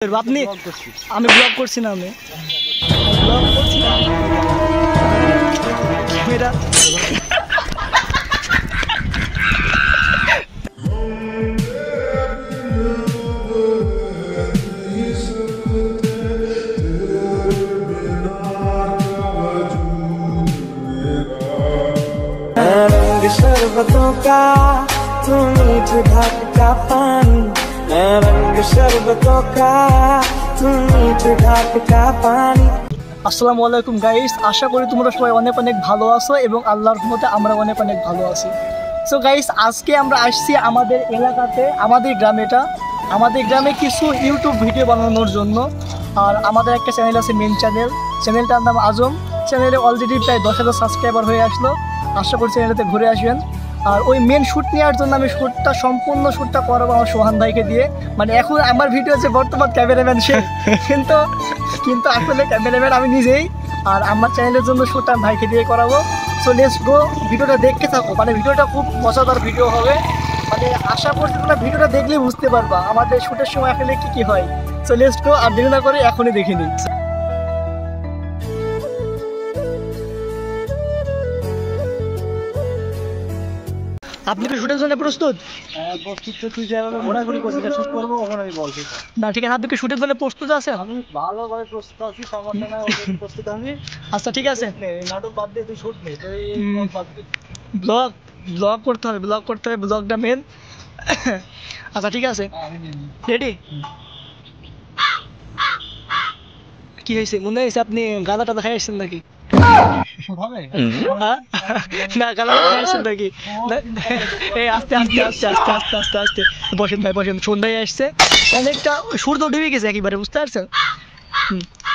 আপনি আমি ব্লগ করছি না আমি ব্লগ করছি না ক্যামেরা रंग शरबतों का तू मीठ ढाक का पानी रंग शरबतों का तू मीठ ढाक का पानी। আসসালামু আলাইকুম গাইস, আশা করি তোমরা সবাই অনেক অনেক ভালো আছো এবং আল্লাহর রহমতে আমরা অনেক অনেক ভালো আছি। সো গাইস, আজকে আমরা আসছি আমাদের এলাকাতে, আমাদের গ্রামে কিছু ইউটিউব ভিডিও বানানোর জন্য। আর আমাদের একটা চ্যানেল আছে, মেন চ্যানেলটার নাম আজম। চ্যানেলে অলরেডি প্রায় 10,000 সাবস্ক্রাইবার হয়ে আসলো। আশা করি চ্যানেলটাতে ঘুরে আসবেন। আর ওই মেন শ্যুট নেওয়ার জন্য আমি সম্পূর্ণ শ্যুটটা করাবো আমার সোহান ভাইকে দিয়ে। মানে এখন আমার ভিডিও যে বর্তমান ক্যামেরাম্যান সে, কিন্তু আসলে ক্যামেরাম্যান আমি নিজেই। আর আমার চ্যানেলের জন্য শ্যুটটা আমি ভাইকে দিয়ে করাবো। সো লেটস গো, ভিডিওটা দেখতে থাকো। মানে ভিডিওটা খুব মজাদার ভিডিও হবে। মানে আশা করছি তোমরা ভিডিওটা দেখলেই বুঝতে পারবা আমাদের শ্যুটের সময় আসলে কী হয়। সো লেটস গো, আর দেরি না করে এখনই দেখে নিই। আপনি কি শুটের জন্য প্রস্তুত? প্রস্তুত তো তুই যেভাবে ঘোরাঘুরি করছিস শুট করবো ওখানে আমি বলছি না ঠিক আছে, আপনি কি শুটের জন্য প্রস্তুত আছেন? আমি ভালোভাবে প্রস্তুত আছি, সমস্যা নাই, প্রস্তুত আমি। আচ্ছা ঠিক আছে, নাটক বাদ দিয়ে তুই শুট নে, তুই বাদ দিয়ে ব্লগ করতে হবে, ব্লগটা মেন। আচ্ছা ঠিক আছে, রেডি? কি হয়েছে, মনে হয়েছে আপনি গাঁদাটা দেখাই আসছেন নাকি? না গালাটা দেখাই আসছেন নাকি? এই আস্তে আস্তে আস্তে আস্তে আস্তে আস্তে আস্তে বসেন ভাই, বসেন। সন্ধ্যায় আসছে, অনেকটা সূর্য ডুবে গেছে একেবারে, বুঝতে পারছেন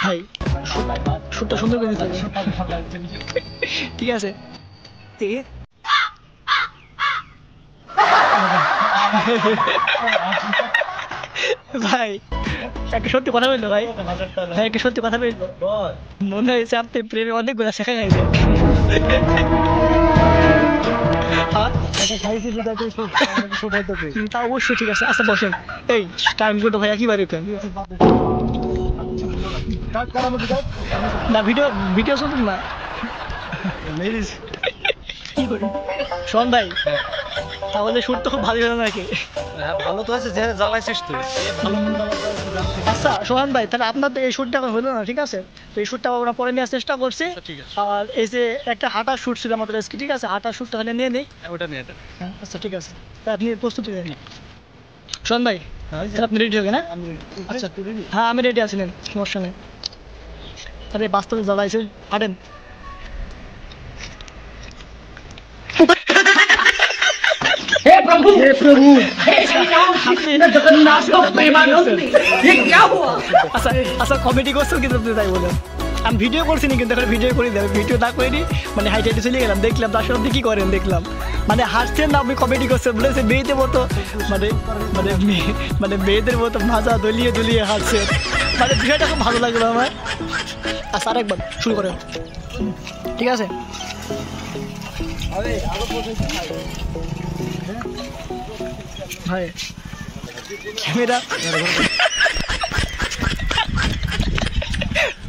ভাই? সুরটা সুন্দর করে দিতে হবে। ঠিক আছে, ভাই একটা সত্যি কথা বললো ভাই, একটা সত্যি কথা বললো। মনে হয়েছে আপনি প্রেমে অনেকগুলো শেখা খাইছে। তা অবশ্যই ঠিক আছে। আচ্ছা বসেন, এই টাইম গুলো ভাই একেবারে না, ভিডিও শুনুন না। কি করি শোন ভাই, তাহলে শুট তো খুব ভালো হলো নাকি? ভালো তো আছে, যে জ্বালাইছিস তুই। আচ্ছা সোহান ভাই, তাহলে আপনার তো এই শ্যুটটা এখন হলো না, ঠিক আছে? তো এই শ্যুটটা আমরা পরে নেওয়ার চেষ্টা করছি। আর এই যে একটা হাঁটার শ্যুট ছিল আমাদের আজকে, ঠিক আছে? হাঁটার শ্যুট তাহলে নিয়ে নেই, ওটা নিয়ে আচ্ছা ঠিক আছে। তা আপনি প্রস্তুতি নেন সোহান ভাই, তাহলে আপনি রেডি হবে না? আচ্ছা হ্যাঁ আমি রেডি আছি, নেন, সমস্যা নেই। তাহলে বাস্তবে জ্বালাইছে, হাঁটেন। हे प्रभु हे श्री राम कृष्ण जगन्नाथ प्रेमानंद ये क्या हुआ? আচ্ছা কমেডি করছেন কিন্তু আপনি, তাই বলেন? আমি ভিডিও করছি না, কিন্তু এখন ভিডিও করে দেবেন। ভিডিও না করিনি, মানে হাইটে চলে গেলাম, দেখলাম তার সাথে কি করেন, দেখলাম মানে হাসছেন না, আপনি কমেডি করছেন বলেছে মেয়েদের মতো, মানে মানে মানে মেয়েদের মতো ভাজা দলিয়ে দলিয়ে হাসছেন। মানে বিষয়টা খুব ভালো লাগলো আমার। আচ্ছা আরেকবার শুরু করেন, ঠিক আছে? ভাই ক্যামেরা